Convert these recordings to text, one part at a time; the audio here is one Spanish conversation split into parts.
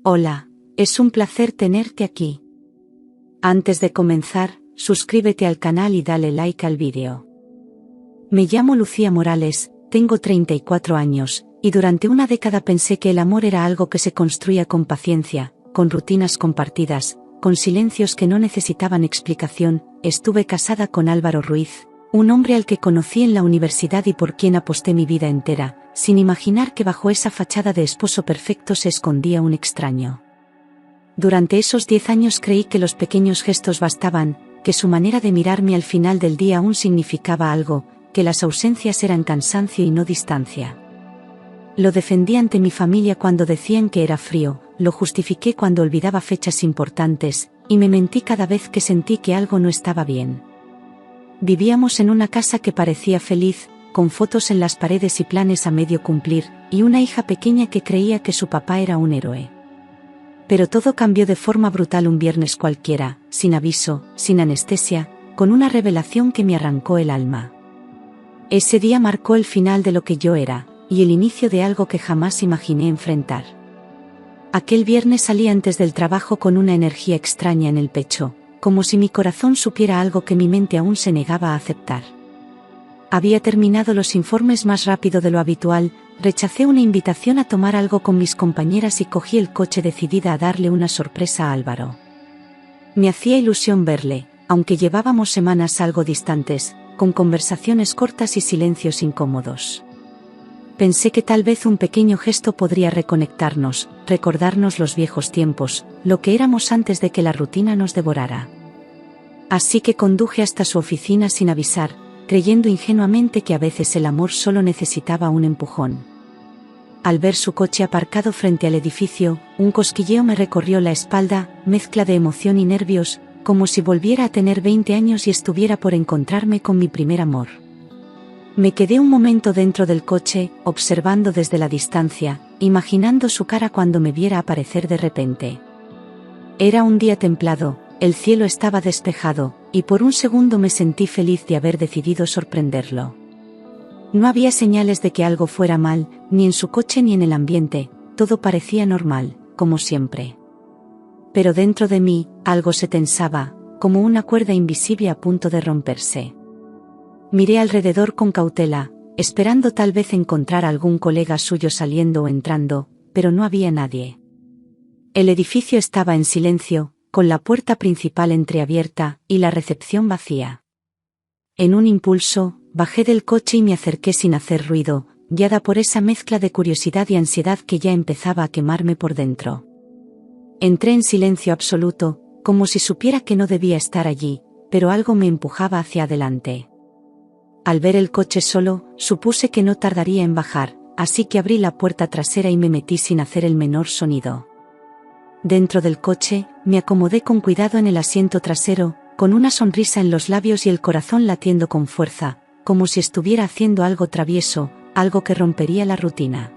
Hola, es un placer tenerte aquí. Antes de comenzar, suscríbete al canal y dale like al vídeo. Me llamo Lucía Morales, tengo 34 años, y durante una década pensé que el amor era algo que se construía con paciencia, con rutinas compartidas, con silencios que no necesitaban explicación. Estuve casada con Álvaro Ruiz, un hombre al que conocí en la universidad y por quien aposté mi vida entera, sin imaginar que bajo esa fachada de esposo perfecto se escondía un extraño. Durante esos 10 años creí que los pequeños gestos bastaban, que su manera de mirarme al final del día aún significaba algo, que las ausencias eran cansancio y no distancia. Lo defendí ante mi familia cuando decían que era frío, lo justifiqué cuando olvidaba fechas importantes, y me mentí cada vez que sentí que algo no estaba bien. Vivíamos en una casa que parecía feliz, con fotos en las paredes y planes a medio cumplir, y una hija pequeña que creía que su papá era un héroe. Pero todo cambió de forma brutal un viernes cualquiera, sin aviso, sin anestesia, con una revelación que me arrancó el alma. Ese día marcó el final de lo que yo era, y el inicio de algo que jamás imaginé enfrentar. Aquel viernes salí antes del trabajo con una energía extraña en el pecho, como si mi corazón supiera algo que mi mente aún se negaba a aceptar. Había terminado los informes más rápido de lo habitual, rechacé una invitación a tomar algo con mis compañeras y cogí el coche decidida a darle una sorpresa a Álvaro. Me hacía ilusión verle, aunque llevábamos semanas algo distantes, con conversaciones cortas y silencios incómodos. Pensé que tal vez un pequeño gesto podría reconectarnos, recordarnos los viejos tiempos, lo que éramos antes de que la rutina nos devorara. Así que conduje hasta su oficina sin avisar, creyendo ingenuamente que a veces el amor solo necesitaba un empujón. Al ver su coche aparcado frente al edificio, un cosquilleo me recorrió la espalda, mezcla de emoción y nervios, como si volviera a tener 20 años y estuviera por encontrarme con mi primer amor. Me quedé un momento dentro del coche, observando desde la distancia, imaginando su cara cuando me viera aparecer de repente. Era un día templado, el cielo estaba despejado, y por un segundo me sentí feliz de haber decidido sorprenderlo. No había señales de que algo fuera mal, ni en su coche ni en el ambiente, todo parecía normal, como siempre. Pero dentro de mí, algo se tensaba, como una cuerda invisible a punto de romperse. Miré alrededor con cautela, esperando tal vez encontrar a algún colega suyo saliendo o entrando, pero no había nadie. El edificio estaba en silencio, con la puerta principal entreabierta, y la recepción vacía. En un impulso, bajé del coche y me acerqué sin hacer ruido, guiada por esa mezcla de curiosidad y ansiedad que ya empezaba a quemarme por dentro. Entré en silencio absoluto, como si supiera que no debía estar allí, pero algo me empujaba hacia adelante. Al ver el coche solo, supuse que no tardaría en bajar, así que abrí la puerta trasera y me metí sin hacer el menor sonido. Dentro del coche, me acomodé con cuidado en el asiento trasero, con una sonrisa en los labios y el corazón latiendo con fuerza, como si estuviera haciendo algo travieso, algo que rompería la rutina.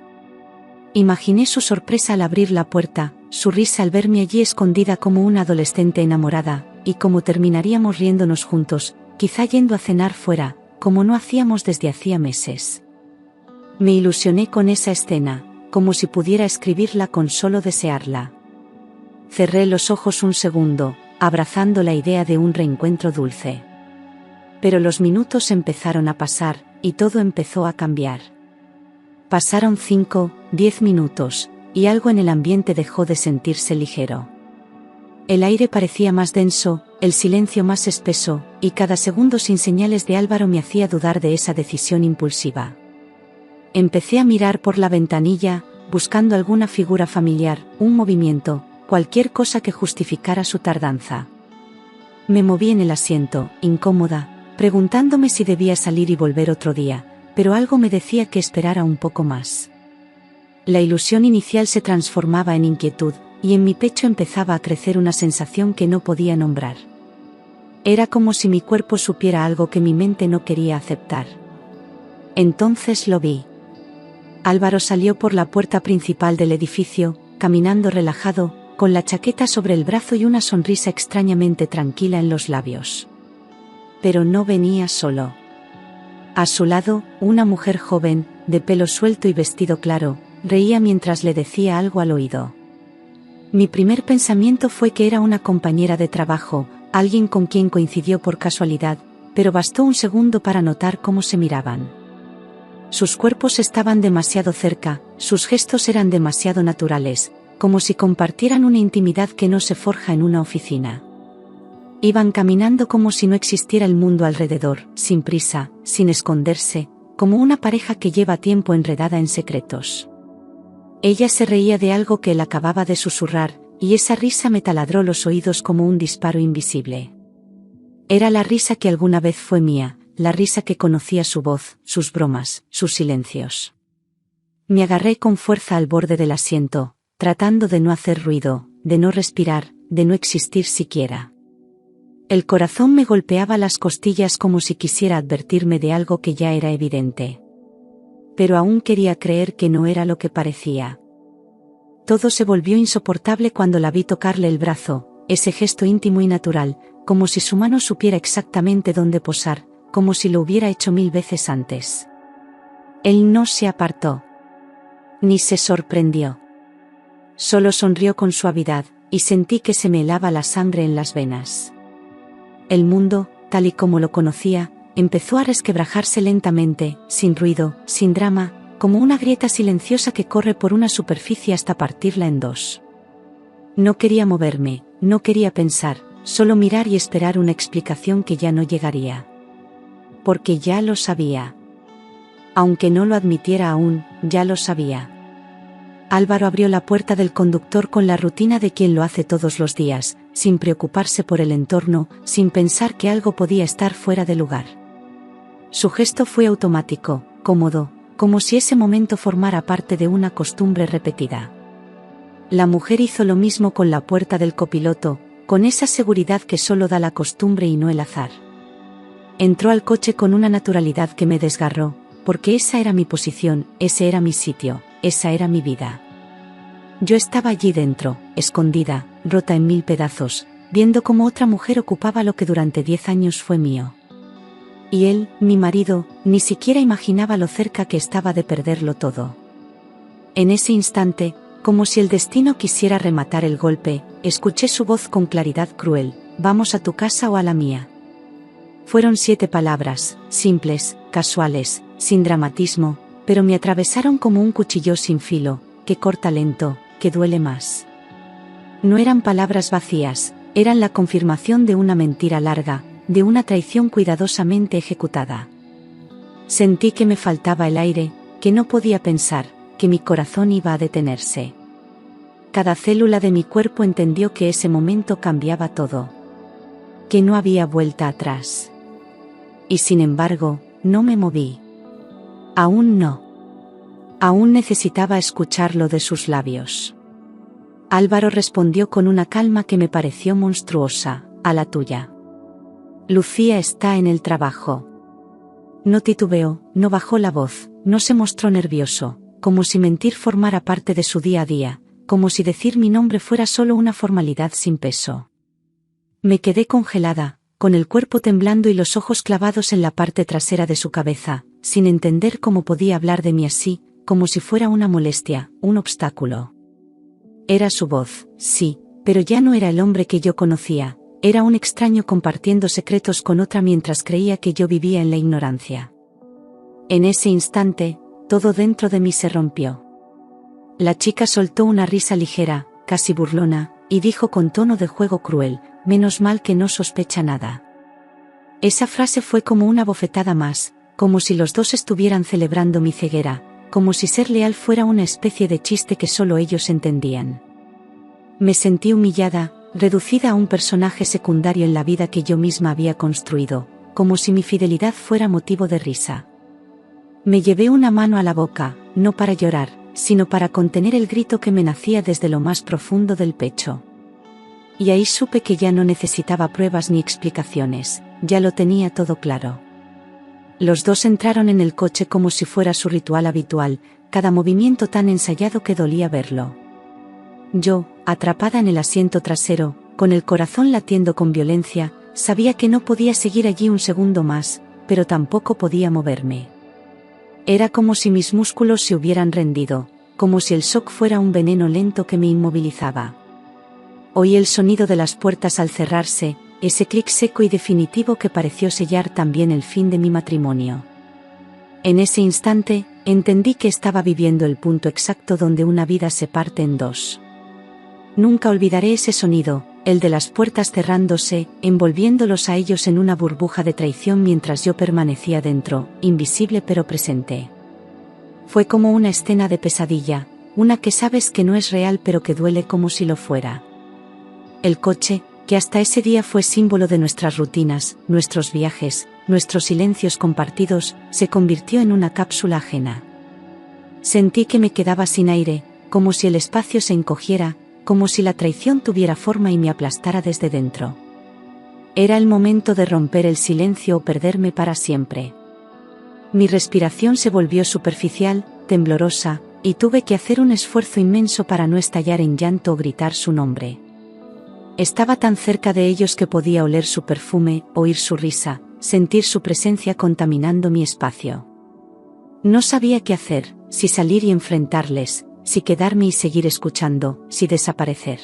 Imaginé su sorpresa al abrir la puerta, su risa al verme allí escondida como una adolescente enamorada, y cómo terminaríamos riéndonos juntos, quizá yendo a cenar fuera, como no hacíamos desde hacía meses. Me ilusioné con esa escena, como si pudiera escribirla con solo desearla. Cerré los ojos un segundo, abrazando la idea de un reencuentro dulce. Pero los minutos empezaron a pasar, y todo empezó a cambiar. Pasaron 5, 10 minutos, y algo en el ambiente dejó de sentirse ligero. El aire parecía más denso, el silencio más espeso, y cada segundo sin señales de Álvaro me hacía dudar de esa decisión impulsiva. Empecé a mirar por la ventanilla, buscando alguna figura familiar, un movimiento, cualquier cosa que justificara su tardanza. Me moví en el asiento, incómoda, preguntándome si debía salir y volver otro día, pero algo me decía que esperara un poco más. La ilusión inicial se transformaba en inquietud, y en mi pecho empezaba a crecer una sensación que no podía nombrar. Era como si mi cuerpo supiera algo que mi mente no quería aceptar. Entonces lo vi. Álvaro salió por la puerta principal del edificio, caminando relajado, con la chaqueta sobre el brazo y una sonrisa extrañamente tranquila en los labios. Pero no venía solo. A su lado, una mujer joven, de pelo suelto y vestido claro, reía mientras le decía algo al oído. Mi primer pensamiento fue que era una compañera de trabajo, alguien con quien coincidió por casualidad, pero bastó un segundo para notar cómo se miraban. Sus cuerpos estaban demasiado cerca, sus gestos eran demasiado naturales, como si compartieran una intimidad que no se forja en una oficina. Iban caminando como si no existiera el mundo alrededor, sin prisa, sin esconderse, como una pareja que lleva tiempo enredada en secretos. Ella se reía de algo que él acababa de susurrar, y esa risa me taladró los oídos como un disparo invisible. Era la risa que alguna vez fue mía, la risa que conocía su voz, sus bromas, sus silencios. Me agarré con fuerza al borde del asiento, tratando de no hacer ruido, de no respirar, de no existir siquiera. El corazón me golpeaba las costillas como si quisiera advertirme de algo que ya era evidente. Pero aún quería creer que no era lo que parecía. Todo se volvió insoportable cuando la vi tocarle el brazo, ese gesto íntimo y natural, como si su mano supiera exactamente dónde posar, como si lo hubiera hecho 1000 veces antes. Él no se apartó. Ni se sorprendió. Solo sonrió con suavidad, y sentí que se me helaba la sangre en las venas. El mundo, tal y como lo conocía, empezó a resquebrajarse lentamente, sin ruido, sin drama, como una grieta silenciosa que corre por una superficie hasta partirla en dos. No quería moverme, no quería pensar, solo mirar y esperar una explicación que ya no llegaría. Porque ya lo sabía. Aunque no lo admitiera aún, ya lo sabía. Álvaro abrió la puerta del conductor con la rutina de quien lo hace todos los días, sin preocuparse por el entorno, sin pensar que algo podía estar fuera de lugar. Su gesto fue automático, cómodo, como si ese momento formara parte de una costumbre repetida. La mujer hizo lo mismo con la puerta del copiloto, con esa seguridad que solo da la costumbre y no el azar. Entró al coche con una naturalidad que me desgarró, porque esa era mi posición, ese era mi sitio, esa era mi vida. Yo estaba allí dentro, escondida, rota en 1000 pedazos, viendo cómo otra mujer ocupaba lo que durante 10 años fue mío. Y él, mi marido, ni siquiera imaginaba lo cerca que estaba de perderlo todo. En ese instante, como si el destino quisiera rematar el golpe, escuché su voz con claridad cruel: «¿Vamos a tu casa o a la mía?». Fueron 7 palabras, simples, casuales, sin dramatismo, pero me atravesaron como un cuchillo sin filo, que corta lento, que duele más. No eran palabras vacías, eran la confirmación de una mentira larga, de una traición cuidadosamente ejecutada. Sentí que me faltaba el aire, que no podía pensar, que mi corazón iba a detenerse. Cada célula de mi cuerpo entendió que ese momento cambiaba todo. Que no había vuelta atrás. Y sin embargo, no me moví. Aún no. Aún necesitaba escucharlo de sus labios. Álvaro respondió con una calma que me pareció monstruosa: «A la tuya. Lucía está en el trabajo». No titubeó, no bajó la voz, no se mostró nervioso, como si mentir formara parte de su día a día, como si decir mi nombre fuera solo una formalidad sin peso. Me quedé congelada, con el cuerpo temblando y los ojos clavados en la parte trasera de su cabeza, sin entender cómo podía hablar de mí así, como si fuera una molestia, un obstáculo. Era su voz, sí, pero ya no era el hombre que yo conocía, era un extraño compartiendo secretos con otra mientras creía que yo vivía en la ignorancia. En ese instante, todo dentro de mí se rompió. La chica soltó una risa ligera, casi burlona, y dijo con tono de juego cruel: «Menos mal que no sospecha nada». Esa frase fue como una bofetada más, como si los dos estuvieran celebrando mi ceguera, como si ser leal fuera una especie de chiste que solo ellos entendían. Me sentí humillada, reducida a un personaje secundario en la vida que yo misma había construido, como si mi fidelidad fuera motivo de risa. Me llevé una mano a la boca, no para llorar, sino para contener el grito que me nacía desde lo más profundo del pecho. Y ahí supe que ya no necesitaba pruebas ni explicaciones, ya lo tenía todo claro. Los dos entraron en el coche como si fuera su ritual habitual, cada movimiento tan ensayado que dolía verlo. Yo, atrapada en el asiento trasero, con el corazón latiendo con violencia, sabía que no podía seguir allí un segundo más, pero tampoco podía moverme. Era como si mis músculos se hubieran rendido, como si el shock fuera un veneno lento que me inmovilizaba. Oí el sonido de las puertas al cerrarse, ese clic seco y definitivo que pareció sellar también el fin de mi matrimonio. En ese instante, entendí que estaba viviendo el punto exacto donde una vida se parte en dos. Nunca olvidaré ese sonido, el de las puertas cerrándose, envolviéndolos a ellos en una burbuja de traición mientras yo permanecía dentro, invisible pero presente. Fue como una escena de pesadilla, una que sabes que no es real pero que duele como si lo fuera. El coche, que hasta ese día fue símbolo de nuestras rutinas, nuestros viajes, nuestros silencios compartidos, se convirtió en una cápsula ajena. Sentí que me quedaba sin aire, como si el espacio se encogiera, como si la traición tuviera forma y me aplastara desde dentro. Era el momento de romper el silencio o perderme para siempre. Mi respiración se volvió superficial, temblorosa, y tuve que hacer un esfuerzo inmenso para no estallar en llanto o gritar su nombre. Estaba tan cerca de ellos que podía oler su perfume, oír su risa, sentir su presencia contaminando mi espacio. No sabía qué hacer, si salir y enfrentarles, si quedarme y seguir escuchando, si desaparecer.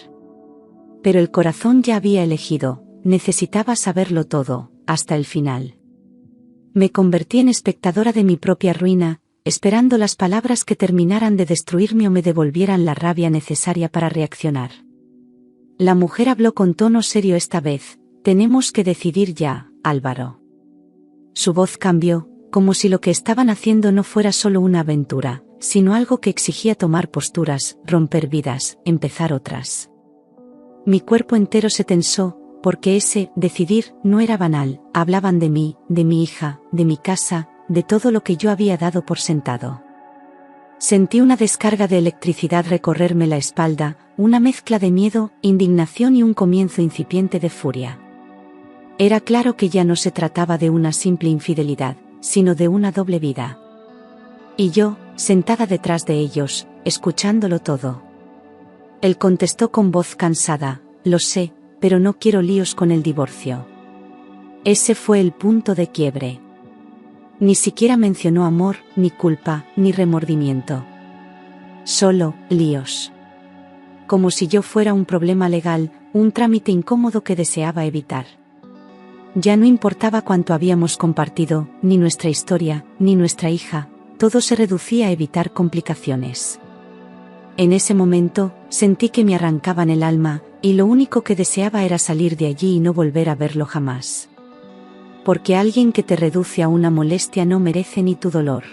Pero el corazón ya había elegido, necesitaba saberlo todo, hasta el final. Me convertí en espectadora de mi propia ruina, esperando las palabras que terminaran de destruirme o me devolvieran la rabia necesaria para reaccionar. La mujer habló con tono serio esta vez: «Tenemos que decidir ya, Álvaro». Su voz cambió, como si lo que estaban haciendo no fuera solo una aventura, sino algo que exigía tomar posturas, romper vidas, empezar otras. Mi cuerpo entero se tensó, porque ese decidir no era banal. Hablaban de mí, de mi hija, de mi casa, de todo lo que yo había dado por sentado. Sentí una descarga de electricidad recorrerme la espalda, una mezcla de miedo, indignación y un comienzo incipiente de furia. Era claro que ya no se trataba de una simple infidelidad, sino de una doble vida. Y yo, sentada detrás de ellos, escuchándolo todo. Él contestó con voz cansada: «Lo sé, pero no quiero líos con el divorcio». Ese fue el punto de quiebre. Ni siquiera mencionó amor, ni culpa, ni remordimiento. Solo líos. Como si yo fuera un problema legal, un trámite incómodo que deseaba evitar. Ya no importaba cuánto habíamos compartido, ni nuestra historia, ni nuestra hija, todo se reducía a evitar complicaciones. En ese momento, sentí que me arrancaban el alma, y lo único que deseaba era salir de allí y no volver a verlo jamás. Porque alguien que te reduce a una molestia no merece ni tu dolor.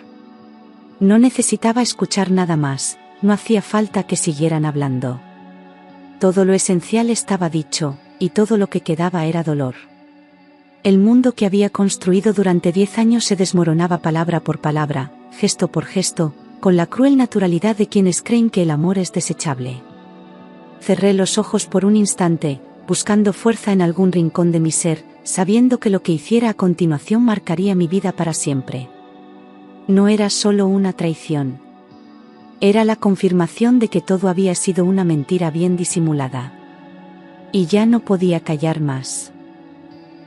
No necesitaba escuchar nada más, no hacía falta que siguieran hablando. Todo lo esencial estaba dicho, y todo lo que quedaba era dolor. El mundo que había construido durante 10 años se desmoronaba palabra por palabra, gesto por gesto, con la cruel naturalidad de quienes creen que el amor es desechable. Cerré los ojos por un instante, buscando fuerza en algún rincón de mi ser, sabiendo que lo que hiciera a continuación marcaría mi vida para siempre. No era solo una traición. Era la confirmación de que todo había sido una mentira bien disimulada. Y ya no podía callar más.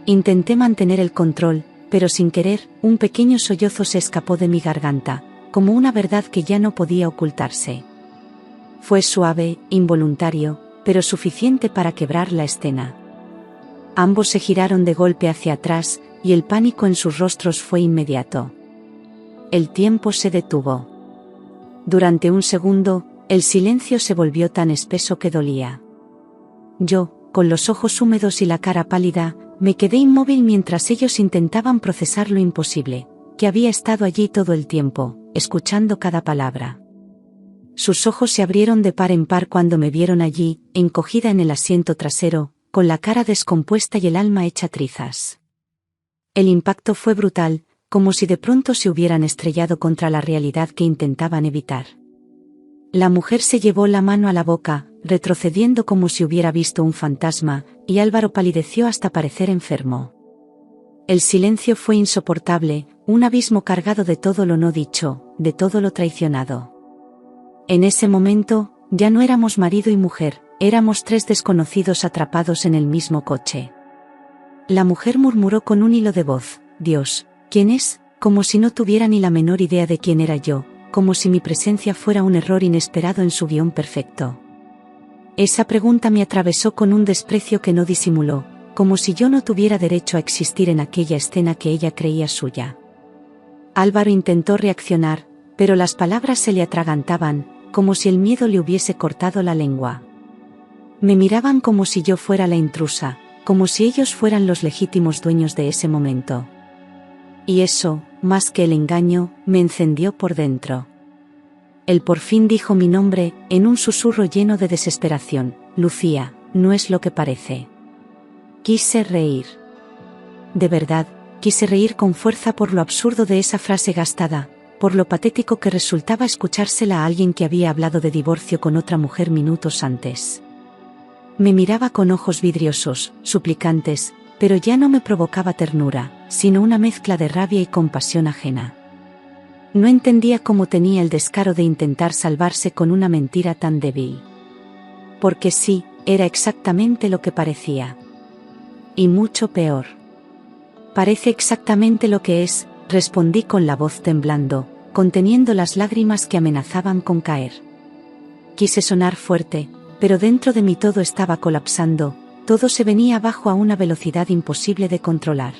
Intenté mantener el control, pero sin querer, un pequeño sollozo se escapó de mi garganta, como una verdad que ya no podía ocultarse. Fue suave, involuntario, pero suficiente para quebrar la escena. Ambos se giraron de golpe hacia atrás, y el pánico en sus rostros fue inmediato. El tiempo se detuvo. Durante un segundo, el silencio se volvió tan espeso que dolía. Yo, con los ojos húmedos y la cara pálida, me quedé inmóvil mientras ellos intentaban procesar lo imposible, que había estado allí todo el tiempo, escuchando cada palabra. Sus ojos se abrieron de par en par cuando me vieron allí, encogida en el asiento trasero, con la cara descompuesta y el alma hecha trizas. El impacto fue brutal, como si de pronto se hubieran estrellado contra la realidad que intentaban evitar. La mujer se llevó la mano a la boca, retrocediendo como si hubiera visto un fantasma, y Álvaro palideció hasta parecer enfermo. El silencio fue insoportable, un abismo cargado de todo lo no dicho, de todo lo traicionado. En ese momento, ya no éramos marido y mujer, éramos 3 desconocidos atrapados en el mismo coche. La mujer murmuró con un hilo de voz: «Dios, ¿quién es?», como si no tuviera ni la menor idea de quién era yo, como si mi presencia fuera un error inesperado en su guión perfecto. Esa pregunta me atravesó con un desprecio que no disimuló, como si yo no tuviera derecho a existir en aquella escena que ella creía suya. Álvaro intentó reaccionar, pero las palabras se le atragantaban, como si el miedo le hubiese cortado la lengua. Me miraban como si yo fuera la intrusa, como si ellos fueran los legítimos dueños de ese momento. Y eso, más que el engaño, me encendió por dentro. Él por fin dijo mi nombre, en un susurro lleno de desesperación: Lucía, no es lo que parece. Quise reír. De verdad, quise reír con fuerza por lo absurdo de esa frase gastada, por lo patético que resultaba escuchársela a alguien que había hablado de divorcio con otra mujer minutos antes. Me miraba con ojos vidriosos, suplicantes, pero ya no me provocaba ternura, sino una mezcla de rabia y compasión ajena. No entendía cómo tenía el descaro de intentar salvarse con una mentira tan débil. Porque sí, era exactamente lo que parecía. Y mucho peor. Parece exactamente lo que es, respondí con la voz temblando, conteniendo las lágrimas que amenazaban con caer. Quise sonar fuerte, pero dentro de mí todo estaba colapsando, todo se venía abajo a una velocidad imposible de controlar.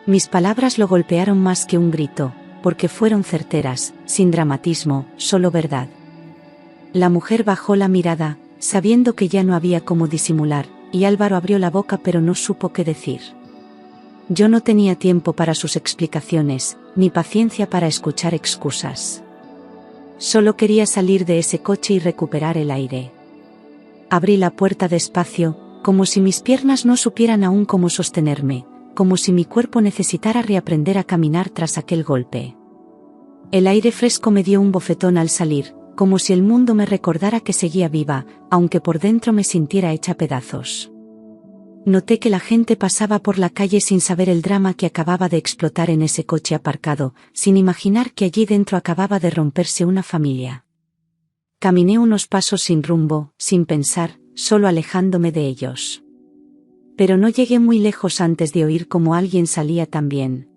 Mis palabras lo golpearon más que un grito, porque fueron certeras, sin dramatismo, solo verdad. La mujer bajó la mirada, sabiendo que ya no había cómo disimular, y Álvaro abrió la boca pero no supo qué decir. Yo no tenía tiempo para sus explicaciones, ni paciencia para escuchar excusas. Solo quería salir de ese coche y recuperar el aire. Abrí la puerta despacio, como si mis piernas no supieran aún cómo sostenerme, como si mi cuerpo necesitara reaprender a caminar tras aquel golpe. El aire fresco me dio un bofetón al salir, como si el mundo me recordara que seguía viva, aunque por dentro me sintiera hecha pedazos. Noté que la gente pasaba por la calle sin saber el drama que acababa de explotar en ese coche aparcado, sin imaginar que allí dentro acababa de romperse una familia. Caminé unos pasos sin rumbo, sin pensar, solo alejándome de ellos. Pero no llegué muy lejos antes de oír cómo alguien salía también.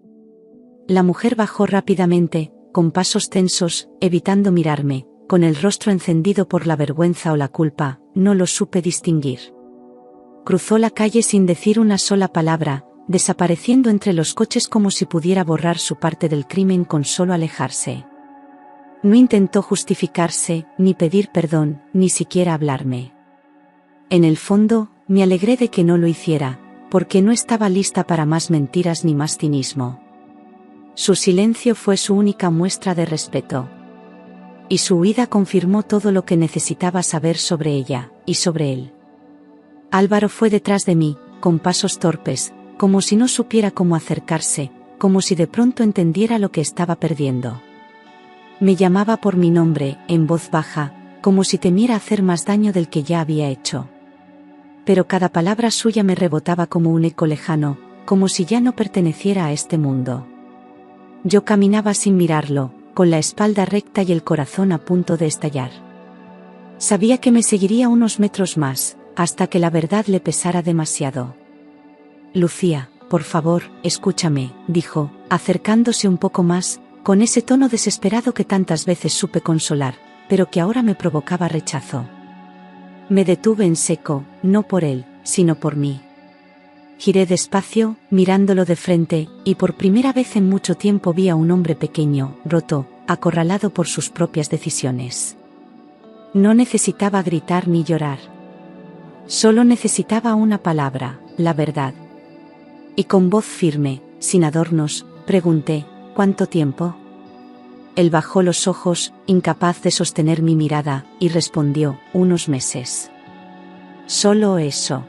La mujer bajó rápidamente, con pasos tensos, evitando mirarme, con el rostro encendido por la vergüenza o la culpa, no lo supe distinguir. Cruzó la calle sin decir una sola palabra, desapareciendo entre los coches como si pudiera borrar su parte del crimen con solo alejarse. No intentó justificarse, ni pedir perdón, ni siquiera hablarme. En el fondo, me alegré de que no lo hiciera, porque no estaba lista para más mentiras ni más cinismo. Su silencio fue su única muestra de respeto. Y su huida confirmó todo lo que necesitaba saber sobre ella, y sobre él. Álvaro fue detrás de mí, con pasos torpes, como si no supiera cómo acercarse, como si de pronto entendiera lo que estaba perdiendo. Me llamaba por mi nombre, en voz baja, como si temiera hacer más daño del que ya había hecho. Pero cada palabra suya me rebotaba como un eco lejano, como si ya no perteneciera a este mundo. Yo caminaba sin mirarlo, con la espalda recta y el corazón a punto de estallar. Sabía que me seguiría unos metros más, hasta que la verdad le pesara demasiado. Lucía, por favor, escúchame, dijo, acercándose un poco más, con ese tono desesperado que tantas veces supe consolar, pero que ahora me provocaba rechazo. Me detuve en seco, no por él, sino por mí. Giré despacio, mirándolo de frente, y por primera vez en mucho tiempo vi a un hombre pequeño, roto, acorralado por sus propias decisiones. No necesitaba gritar ni llorar. Solo necesitaba una palabra, la verdad. Y con voz firme, sin adornos, pregunté: ¿cuánto tiempo? Él bajó los ojos, incapaz de sostener mi mirada, y respondió: unos meses. Solo eso.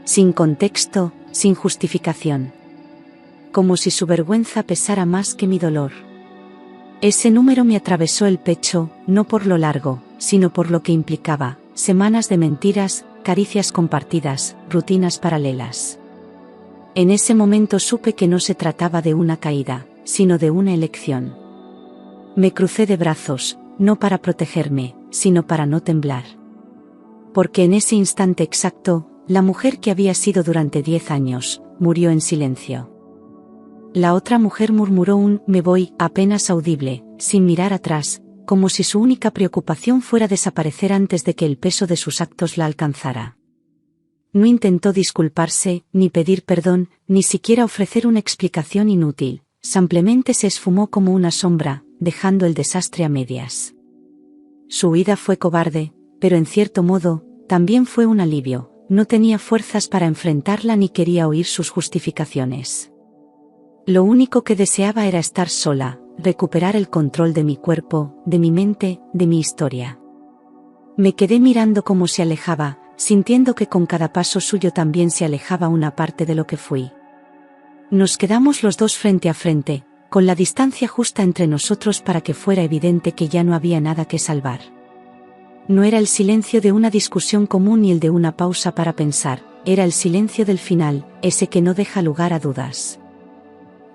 Sin contexto, sin justificación. Como si su vergüenza pesara más que mi dolor. Ese número me atravesó el pecho, no por lo largo, sino por lo que implicaba: semanas de mentiras, caricias compartidas, rutinas paralelas. En ese momento supe que no se trataba de una caída, sino de una elección. Me crucé de brazos, no para protegerme, sino para no temblar. Porque en ese instante exacto, la mujer que había sido durante 10 años, murió en silencio. La otra mujer murmuró un «me voy» apenas audible, sin mirar atrás, como si su única preocupación fuera desaparecer antes de que el peso de sus actos la alcanzara. No intentó disculparse, ni pedir perdón, ni siquiera ofrecer una explicación inútil, simplemente se esfumó como una sombra, dejando el desastre a medias. Su huida fue cobarde, pero en cierto modo, también fue un alivio. No tenía fuerzas para enfrentarla ni quería oír sus justificaciones. Lo único que deseaba era estar sola, recuperar el control de mi cuerpo, de mi mente, de mi historia. Me quedé mirando cómo se alejaba, sintiendo que con cada paso suyo también se alejaba una parte de lo que fui. Nos quedamos los dos frente a frente, con la distancia justa entre nosotros para que fuera evidente que ya no había nada que salvar. No era el silencio de una discusión común ni el de una pausa para pensar, era el silencio del final, ese que no deja lugar a dudas.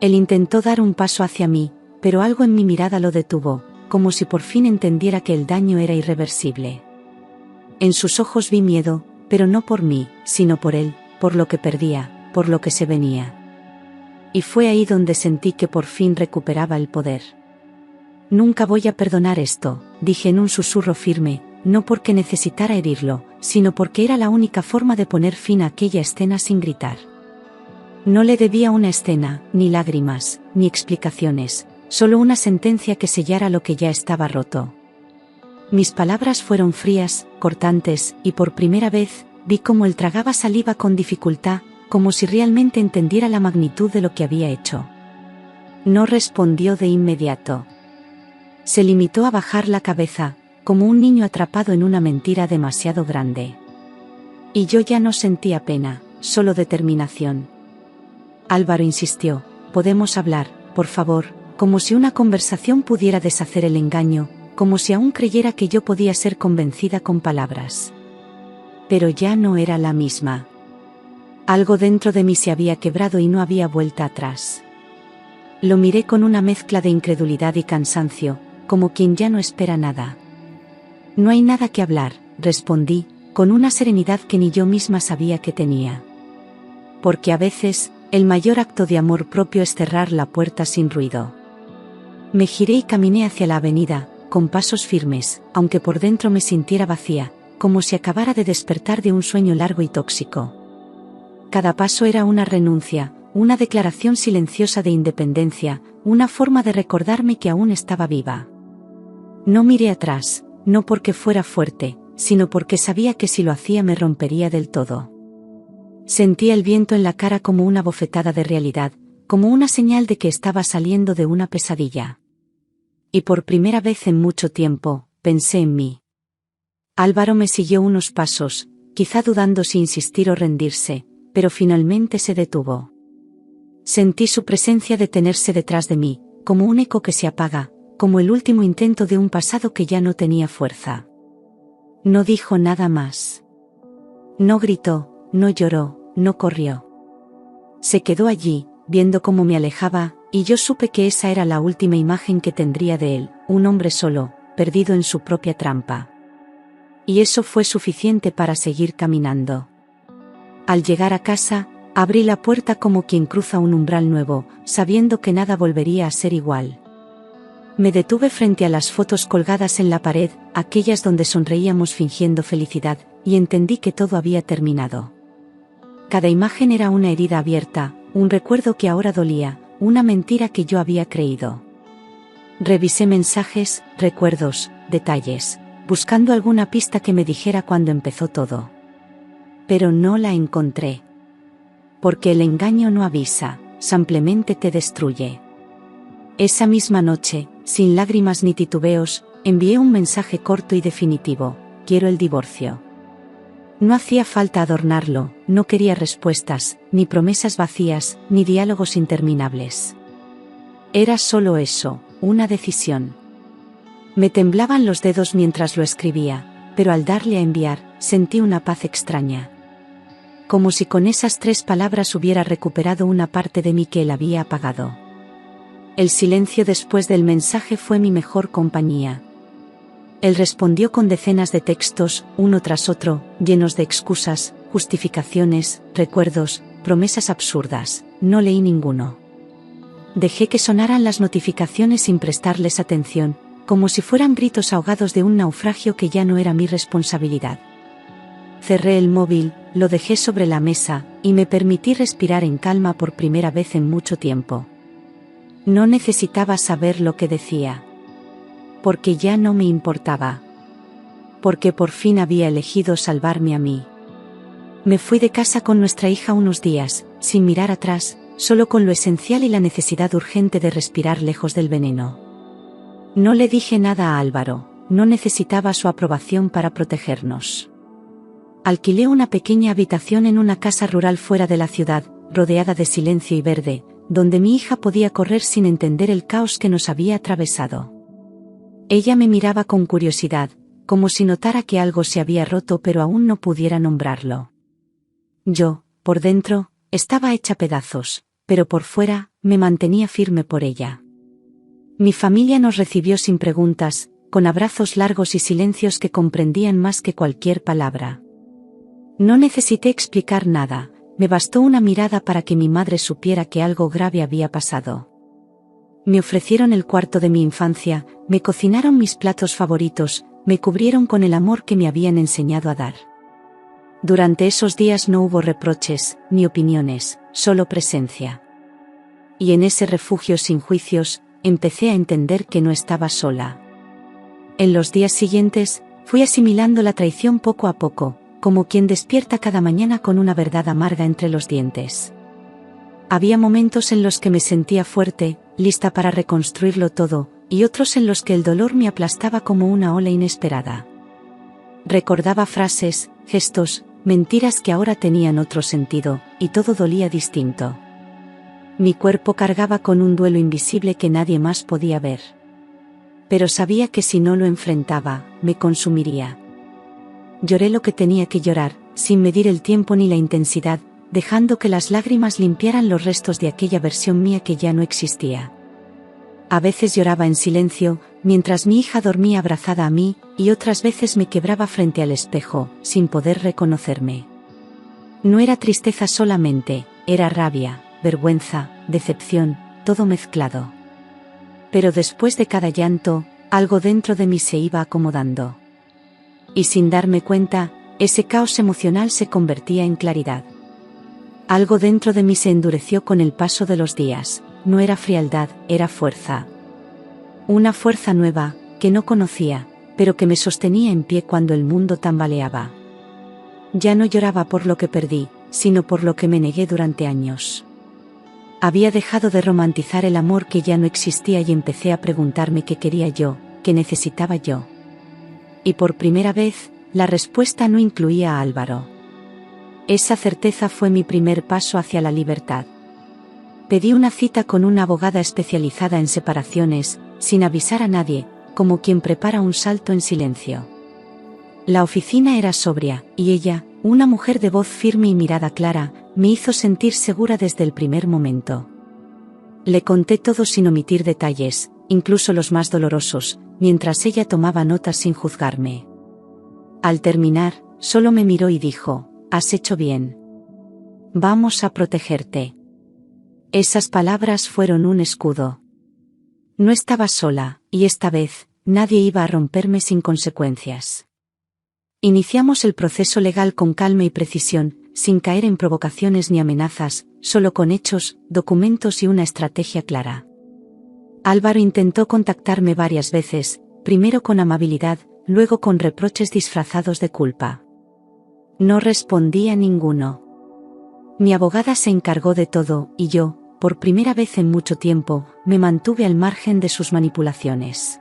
Él intentó dar un paso hacia mí, pero algo en mi mirada lo detuvo, como si por fin entendiera que el daño era irreversible. En sus ojos vi miedo, pero no por mí, sino por él, por lo que perdía, por lo que se venía. Y fue ahí donde sentí que por fin recuperaba el poder. Nunca voy a perdonar esto, dije en un susurro firme, no porque necesitara herirlo, sino porque era la única forma de poner fin a aquella escena sin gritar. No le debía una escena, ni lágrimas, ni explicaciones, solo una sentencia que sellara lo que ya estaba roto. Mis palabras fueron frías, cortantes, y por primera vez, vi cómo él tragaba saliva con dificultad, como si realmente entendiera la magnitud de lo que había hecho. No respondió de inmediato. Se limitó a bajar la cabeza, como un niño atrapado en una mentira demasiado grande. Y yo ya no sentía pena, solo determinación. Álvaro insistió, podemos hablar, por favor, como si una conversación pudiera deshacer el engaño, como si aún creyera que yo podía ser convencida con palabras. Pero ya no era la misma. Algo dentro de mí se había quebrado y no había vuelta atrás. Lo miré con una mezcla de incredulidad y cansancio, como quien ya no espera nada. No hay nada que hablar, respondí, con una serenidad que ni yo misma sabía que tenía. Porque a veces, el mayor acto de amor propio es cerrar la puerta sin ruido. Me giré y caminé hacia la avenida, con pasos firmes, aunque por dentro me sintiera vacía, como si acabara de despertar de un sueño largo y tóxico. Cada paso era una renuncia, una declaración silenciosa de independencia, una forma de recordarme que aún estaba viva. No miré atrás, no porque fuera fuerte, sino porque sabía que si lo hacía me rompería del todo. Sentía el viento en la cara como una bofetada de realidad, como una señal de que estaba saliendo de una pesadilla. Y por primera vez en mucho tiempo, pensé en mí. Álvaro me siguió unos pasos, quizá dudando si insistir o rendirse, pero finalmente se detuvo. Sentí su presencia detenerse detrás de mí, como un eco que se apaga, como el último intento de un pasado que ya no tenía fuerza. No dijo nada más. No gritó, no lloró, no corrió. Se quedó allí, viendo cómo me alejaba, y yo supe que esa era la última imagen que tendría de él, un hombre solo, perdido en su propia trampa. Y eso fue suficiente para seguir caminando. Al llegar a casa, abrí la puerta como quien cruza un umbral nuevo, sabiendo que nada volvería a ser igual. Me detuve frente a las fotos colgadas en la pared, aquellas donde sonreíamos fingiendo felicidad, y entendí que todo había terminado. Cada imagen era una herida abierta, un recuerdo que ahora dolía, una mentira que yo había creído. Revisé mensajes, recuerdos, detalles, buscando alguna pista que me dijera cuándo empezó todo. Pero no la encontré. Porque el engaño no avisa, simplemente te destruye. Esa misma noche, sin lágrimas ni titubeos, envié un mensaje corto y definitivo: quiero el divorcio. No hacía falta adornarlo, no quería respuestas, ni promesas vacías, ni diálogos interminables. Era solo eso, una decisión. Me temblaban los dedos mientras lo escribía, pero al darle a enviar, sentí una paz extraña. Como si con esas 3 palabras hubiera recuperado una parte de mí que él había apagado. El silencio después del mensaje fue mi mejor compañía. Él respondió con decenas de textos, uno tras otro, llenos de excusas, justificaciones, recuerdos, promesas absurdas. No leí ninguno. Dejé que sonaran las notificaciones sin prestarles atención, como si fueran gritos ahogados de un naufragio que ya no era mi responsabilidad. Cerré el móvil, lo dejé sobre la mesa, y me permití respirar en calma por primera vez en mucho tiempo. No necesitaba saber lo que decía. Porque ya no me importaba. Porque por fin había elegido salvarme a mí. Me fui de casa con nuestra hija unos días, sin mirar atrás, solo con lo esencial y la necesidad urgente de respirar lejos del veneno. No le dije nada a Álvaro, no necesitaba su aprobación para protegernos. Alquilé una pequeña habitación en una casa rural fuera de la ciudad, rodeada de silencio y verde, donde mi hija podía correr sin entender el caos que nos había atravesado. Ella me miraba con curiosidad, como si notara que algo se había roto pero aún no pudiera nombrarlo. Yo, por dentro, estaba hecha pedazos, pero por fuera, me mantenía firme por ella. Mi familia nos recibió sin preguntas, con abrazos largos y silencios que comprendían más que cualquier palabra. No necesité explicar nada, me bastó una mirada para que mi madre supiera que algo grave había pasado. Me ofrecieron el cuarto de mi infancia, me cocinaron mis platos favoritos, me cubrieron con el amor que me habían enseñado a dar. Durante esos días no hubo reproches, ni opiniones, solo presencia. Y en ese refugio sin juicios, empecé a entender que no estaba sola. En los días siguientes, fui asimilando la traición poco a poco, como quien despierta cada mañana con una verdad amarga entre los dientes. Había momentos en los que me sentía fuerte, lista para reconstruirlo todo, y otros en los que el dolor me aplastaba como una ola inesperada. Recordaba frases, gestos, mentiras que ahora tenían otro sentido, y todo dolía distinto. Mi cuerpo cargaba con un duelo invisible que nadie más podía ver. Pero sabía que si no lo enfrentaba, me consumiría. Lloré lo que tenía que llorar, sin medir el tiempo ni la intensidad, dejando que las lágrimas limpiaran los restos de aquella versión mía que ya no existía. A veces lloraba en silencio, mientras mi hija dormía abrazada a mí, y otras veces me quebraba frente al espejo, sin poder reconocerme. No era tristeza solamente, era rabia, vergüenza, decepción, todo mezclado. Pero después de cada llanto, algo dentro de mí se iba acomodando. Y sin darme cuenta, ese caos emocional se convertía en claridad. Algo dentro de mí se endureció con el paso de los días, no era frialdad, era fuerza. Una fuerza nueva, que no conocía, pero que me sostenía en pie cuando el mundo tambaleaba. Ya no lloraba por lo que perdí, sino por lo que me negué durante años. Había dejado de romantizar el amor que ya no existía y empecé a preguntarme qué quería yo, qué necesitaba yo. Y por primera vez, la respuesta no incluía a Álvaro. Esa certeza fue mi primer paso hacia la libertad. Pedí una cita con una abogada especializada en separaciones, sin avisar a nadie, como quien prepara un salto en silencio. La oficina era sobria, y ella, una mujer de voz firme y mirada clara, me hizo sentir segura desde el primer momento. Le conté todo sin omitir detalles, incluso los más dolorosos, mientras ella tomaba notas sin juzgarme. Al terminar, solo me miró y dijo: «Has hecho bien. Vamos a protegerte». Esas palabras fueron un escudo. No estaba sola, y esta vez, nadie iba a romperme sin consecuencias. Iniciamos el proceso legal con calma y precisión, sin caer en provocaciones ni amenazas, solo con hechos, documentos y una estrategia clara. Álvaro intentó contactarme varias veces, primero con amabilidad, luego con reproches disfrazados de culpa. No respondí a ninguno. Mi abogada se encargó de todo, y yo, por primera vez en mucho tiempo, me mantuve al margen de sus manipulaciones.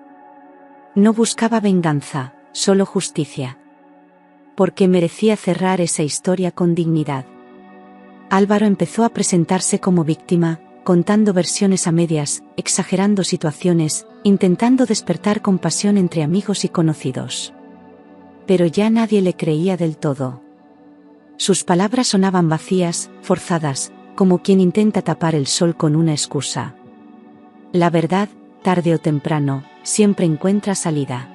No buscaba venganza, solo justicia. Porque merecía cerrar esa historia con dignidad. Álvaro empezó a presentarse como víctima, contando versiones a medias, exagerando situaciones, intentando despertar compasión entre amigos y conocidos. Pero ya nadie le creía del todo. Sus palabras sonaban vacías, forzadas, como quien intenta tapar el sol con una excusa. La verdad, tarde o temprano, siempre encuentra salida.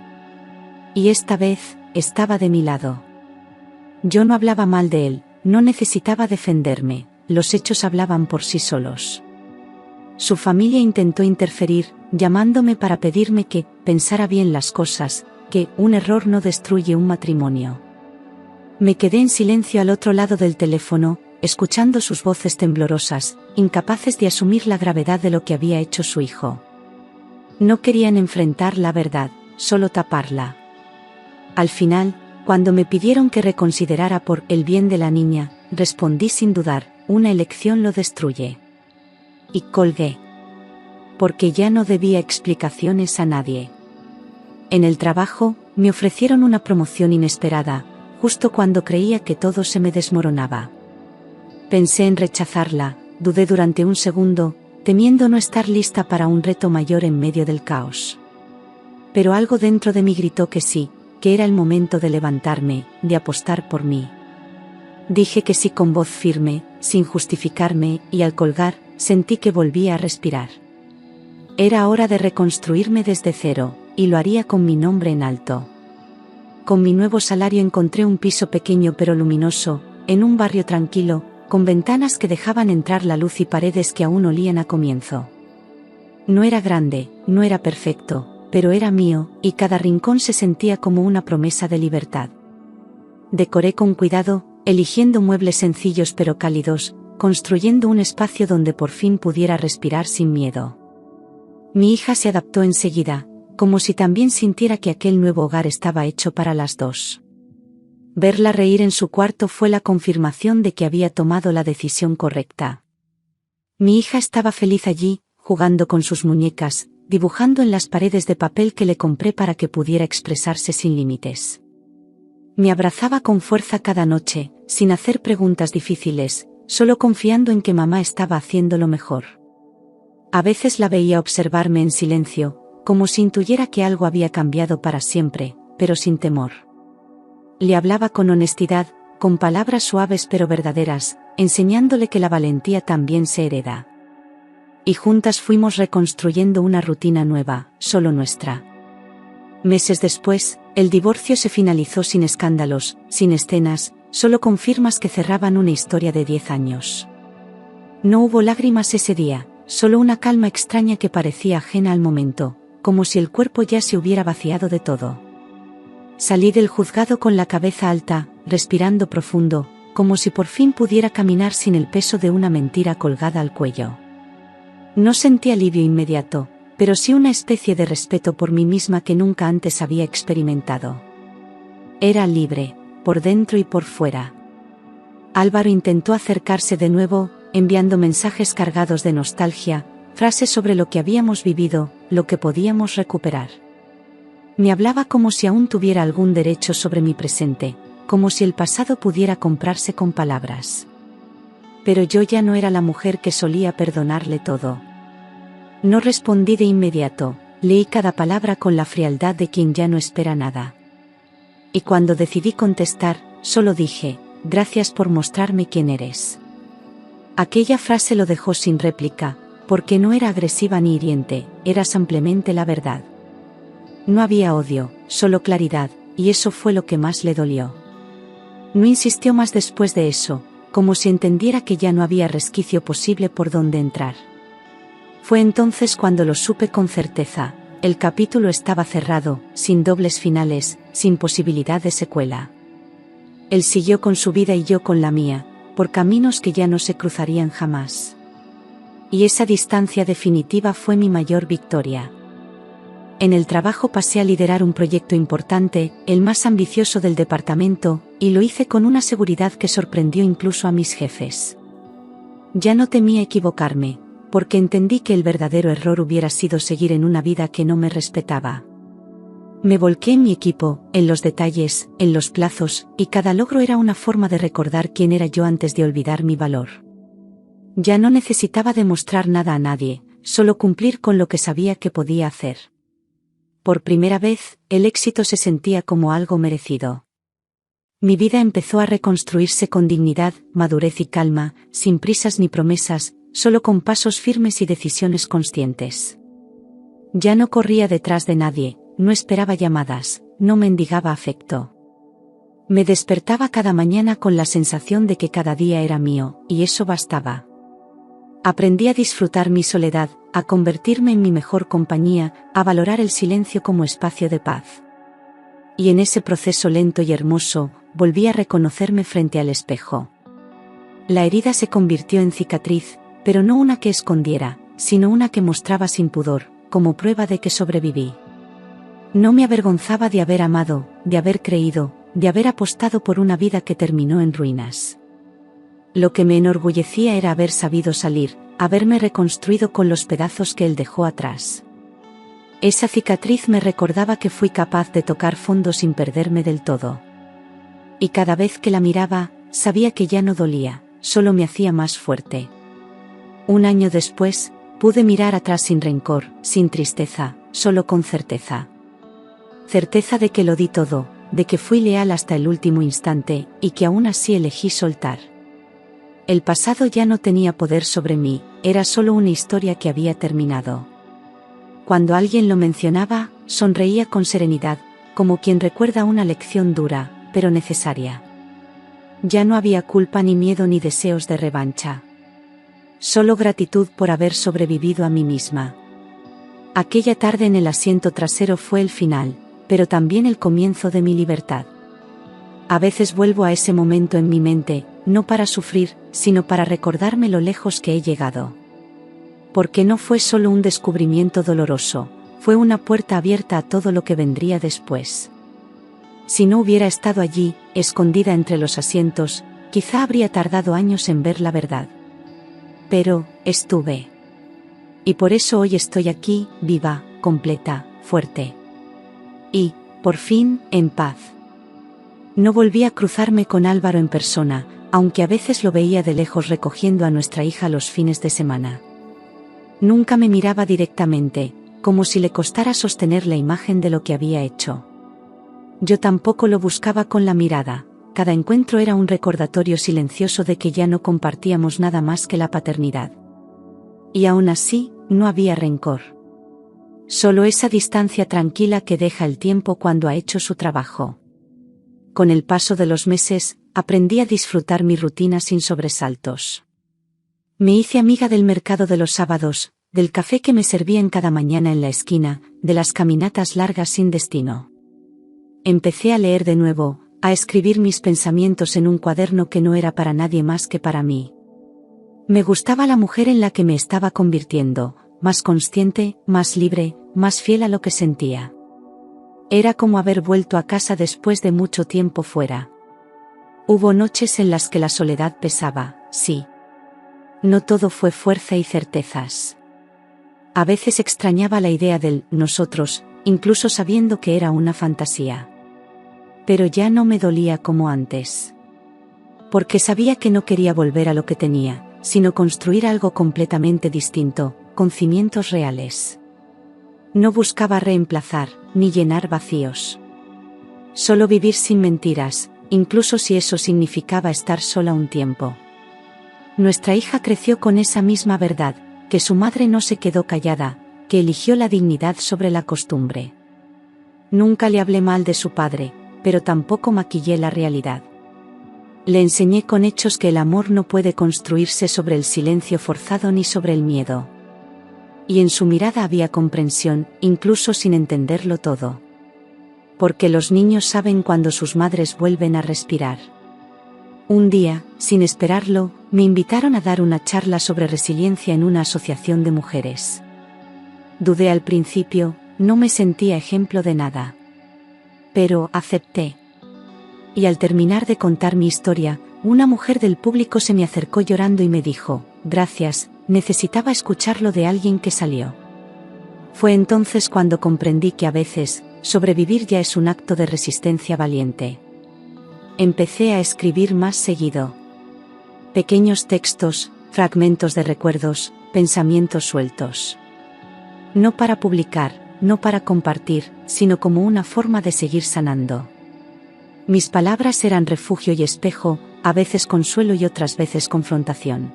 Y esta vez, estaba de mi lado. Yo no hablaba mal de él, no necesitaba defenderme, los hechos hablaban por sí solos. Su familia intentó interferir, llamándome para pedirme que pensara bien las cosas, que un error no destruye un matrimonio. Me quedé en silencio al otro lado del teléfono, escuchando sus voces temblorosas, incapaces de asumir la gravedad de lo que había hecho su hijo. No querían enfrentar la verdad, solo taparla. Al final, cuando me pidieron que reconsiderara por el bien de la niña, respondí sin dudar, una elección lo destruye. Y colgué. Porque ya no debía explicaciones a nadie. En el trabajo, me ofrecieron una promoción inesperada, justo cuando creía que todo se me desmoronaba. Pensé en rechazarla, dudé durante un segundo, temiendo no estar lista para un reto mayor en medio del caos. Pero algo dentro de mí gritó que sí, que era el momento de levantarme, de apostar por mí. Dije que sí con voz firme, sin justificarme, y al colgar, sentí que volvía a respirar. Era hora de reconstruirme desde cero, y lo haría con mi nombre en alto. Con mi nuevo salario encontré un piso pequeño pero luminoso, en un barrio tranquilo, con ventanas que dejaban entrar la luz y paredes que aún olían a comienzo. No era grande, no era perfecto, pero era mío, y cada rincón se sentía como una promesa de libertad. Decoré con cuidado, eligiendo muebles sencillos pero cálidos, construyendo un espacio donde por fin pudiera respirar sin miedo. Mi hija se adaptó enseguida, como si también sintiera que aquel nuevo hogar estaba hecho para las dos. Verla reír en su cuarto fue la confirmación de que había tomado la decisión correcta. Mi hija estaba feliz allí, jugando con sus muñecas, dibujando en las paredes de papel que le compré para que pudiera expresarse sin límites. Me abrazaba con fuerza cada noche, sin hacer preguntas difíciles, solo confiando en que mamá estaba haciendo lo mejor. A veces la veía observarme en silencio, como si intuyera que algo había cambiado para siempre, pero sin temor. Le hablaba con honestidad, con palabras suaves pero verdaderas, enseñándole que la valentía también se hereda. Y juntas fuimos reconstruyendo una rutina nueva, solo nuestra. Meses después, el divorcio se finalizó sin escándalos, sin escenas, solo con firmas que cerraban una historia de 10 años. No hubo lágrimas ese día, solo una calma extraña que parecía ajena al momento, como si el cuerpo ya se hubiera vaciado de todo. Salí del juzgado con la cabeza alta, respirando profundo, como si por fin pudiera caminar sin el peso de una mentira colgada al cuello. No sentí alivio inmediato, pero sí una especie de respeto por mí misma que nunca antes había experimentado. Era libre, por dentro y por fuera. Álvaro intentó acercarse de nuevo, enviando mensajes cargados de nostalgia, frases sobre lo que habíamos vivido, lo que podíamos recuperar. Me hablaba como si aún tuviera algún derecho sobre mi presente, como si el pasado pudiera comprarse con palabras. Pero yo ya no era la mujer que solía perdonarle todo. No respondí de inmediato, leí cada palabra con la frialdad de quien ya no espera nada. Y cuando decidí contestar, solo dije, gracias por mostrarme quién eres. Aquella frase lo dejó sin réplica, porque no era agresiva ni hiriente, era simplemente la verdad. No había odio, solo claridad, y eso fue lo que más le dolió. No insistió más después de eso, como si entendiera que ya no había resquicio posible por donde entrar. Fue entonces cuando lo supe con certeza, el capítulo estaba cerrado, sin dobles finales, sin posibilidad de secuela. Él siguió con su vida y yo con la mía, por caminos que ya no se cruzarían jamás. Y esa distancia definitiva fue mi mayor victoria. En el trabajo pasé a liderar un proyecto importante, el más ambicioso del departamento, y lo hice con una seguridad que sorprendió incluso a mis jefes. Ya no temía equivocarme, porque entendí que el verdadero error hubiera sido seguir en una vida que no me respetaba. Me volqué en mi equipo, en los detalles, en los plazos, y cada logro era una forma de recordar quién era yo antes de olvidar mi valor. Ya no necesitaba demostrar nada a nadie, solo cumplir con lo que sabía que podía hacer. Por primera vez, el éxito se sentía como algo merecido. Mi vida empezó a reconstruirse con dignidad, madurez y calma, sin prisas ni promesas, solo con pasos firmes y decisiones conscientes. Ya no corría detrás de nadie, no esperaba llamadas, no mendigaba afecto. Me despertaba cada mañana con la sensación de que cada día era mío, y eso bastaba. Aprendí a disfrutar mi soledad, a convertirme en mi mejor compañía, a valorar el silencio como espacio de paz. Y en ese proceso lento y hermoso, volví a reconocerme frente al espejo. La herida se convirtió en cicatriz, pero no una que escondiera, sino una que mostraba sin pudor, como prueba de que sobreviví. No me avergonzaba de haber amado, de haber creído, de haber apostado por una vida que terminó en ruinas. Lo que me enorgullecía era haber sabido salir, haberme reconstruido con los pedazos que él dejó atrás. Esa cicatriz me recordaba que fui capaz de tocar fondo sin perderme del todo. Y cada vez que la miraba, sabía que ya no dolía, solo me hacía más fuerte. Un año después, pude mirar atrás sin rencor, sin tristeza, solo con certeza. Certeza de que lo di todo, de que fui leal hasta el último instante, y que aún así elegí soltar. El pasado ya no tenía poder sobre mí, era solo una historia que había terminado. Cuando alguien lo mencionaba, sonreía con serenidad, como quien recuerda una lección dura, pero necesaria. Ya no había culpa ni miedo ni deseos de revancha. Solo gratitud por haber sobrevivido a mí misma. Aquella tarde en el asiento trasero fue el final, pero también el comienzo de mi libertad. A veces vuelvo a ese momento en mi mente, no para sufrir, sino para recordarme lo lejos que he llegado. Porque no fue solo un descubrimiento doloroso, fue una puerta abierta a todo lo que vendría después. Si no hubiera estado allí, escondida entre los asientos, quizá habría tardado años en ver la verdad. Pero, estuve. Y por eso hoy estoy aquí, viva, completa, fuerte. Y, por fin, en paz. No volví a cruzarme con Álvaro en persona, aunque a veces lo veía de lejos recogiendo a nuestra hija los fines de semana. Nunca me miraba directamente, como si le costara sostener la imagen de lo que había hecho. Yo tampoco lo buscaba con la mirada, cada encuentro era un recordatorio silencioso de que ya no compartíamos nada más que la paternidad. Y aún así, no había rencor. Solo esa distancia tranquila que deja el tiempo cuando ha hecho su trabajo. Con el paso de los meses, aprendí a disfrutar mi rutina sin sobresaltos. Me hice amiga del mercado de los sábados, del café que me servían cada mañana en la esquina, de las caminatas largas sin destino. Empecé a leer de nuevo, a escribir mis pensamientos en un cuaderno que no era para nadie más que para mí. Me gustaba la mujer en la que me estaba convirtiendo, más consciente, más libre, más fiel a lo que sentía. Era como haber vuelto a casa después de mucho tiempo fuera. Hubo noches en las que la soledad pesaba, sí. No todo fue fuerza y certezas. A veces extrañaba la idea del nosotros, incluso sabiendo que era una fantasía. Pero ya no me dolía como antes. Porque sabía que no quería volver a lo que tenía, sino construir algo completamente distinto, con cimientos reales. No buscaba reemplazar, ni llenar vacíos. Solo vivir sin mentiras, incluso si eso significaba estar sola un tiempo. Nuestra hija creció con esa misma verdad, que su madre no se quedó callada, que eligió la dignidad sobre la costumbre. Nunca le hablé mal de su padre, pero tampoco maquillé la realidad. Le enseñé con hechos que el amor no puede construirse sobre el silencio forzado ni sobre el miedo. Y en su mirada había comprensión, incluso sin entenderlo todo. Porque los niños saben cuando sus madres vuelven a respirar. Un día, sin esperarlo, me invitaron a dar una charla sobre resiliencia en una asociación de mujeres. Dudé al principio, no me sentía ejemplo de nada. Pero acepté. Y al terminar de contar mi historia, una mujer del público se me acercó llorando y me dijo, gracias, necesitaba escucharlo de alguien que salió. Fue entonces cuando comprendí que a veces, sobrevivir ya es un acto de resistencia valiente. Empecé a escribir más seguido. Pequeños textos, fragmentos de recuerdos, pensamientos sueltos. No para publicar, no para compartir, sino como una forma de seguir sanando. Mis palabras eran refugio y espejo, a veces consuelo y otras veces confrontación.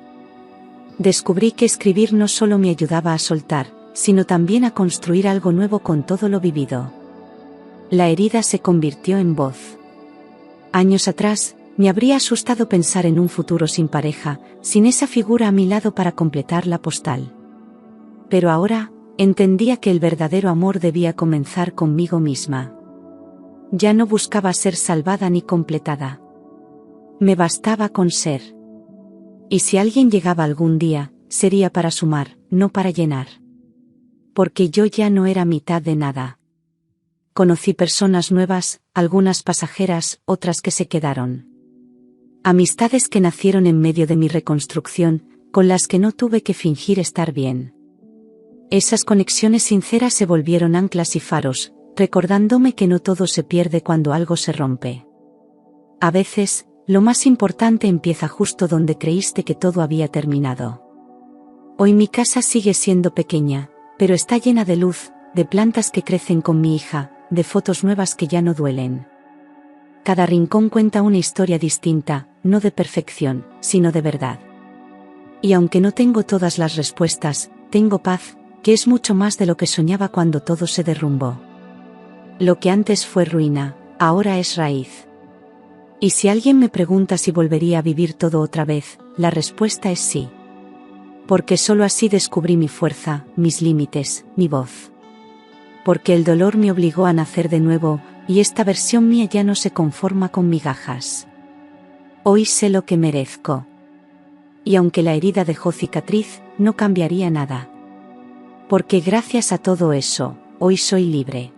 Descubrí que escribir no solo me ayudaba a soltar, sino también a construir algo nuevo con todo lo vivido. La herida se convirtió en voz. Años atrás, Me habría asustado pensar en un futuro sin pareja, sin esa figura a mi lado para completar la postal. Pero ahora, entendía que el verdadero amor debía comenzar conmigo misma. Ya no buscaba ser salvada ni completada. Me bastaba con ser. Y si alguien llegaba algún día, sería para sumar, no para llenar. Porque yo ya no era mitad de nada. Conocí personas nuevas, algunas pasajeras, otras que se quedaron. Amistades que nacieron en medio de mi reconstrucción, con las que no tuve que fingir estar bien. Esas conexiones sinceras se volvieron anclas y faros, recordándome que no todo se pierde cuando algo se rompe. A veces, lo más importante empieza justo donde creíste que todo había terminado. Hoy mi casa sigue siendo pequeña, pero está llena de luz, de plantas que crecen con mi hija, de fotos nuevas que ya no duelen. Cada rincón cuenta una historia distinta, no de perfección, sino de verdad. Y aunque no tengo todas las respuestas, tengo paz, que es mucho más de lo que soñaba cuando todo se derrumbó. Lo que antes fue ruina, ahora es raíz. Y si alguien me pregunta si volvería a vivir todo otra vez, la respuesta es sí. Porque solo así descubrí mi fuerza, mis límites, mi voz. Porque el dolor me obligó a nacer de nuevo, y esta versión mía ya no se conforma con migajas. Hoy sé lo que merezco. Y aunque la herida dejó cicatriz, no cambiaría nada. Porque gracias a todo eso, hoy soy libre.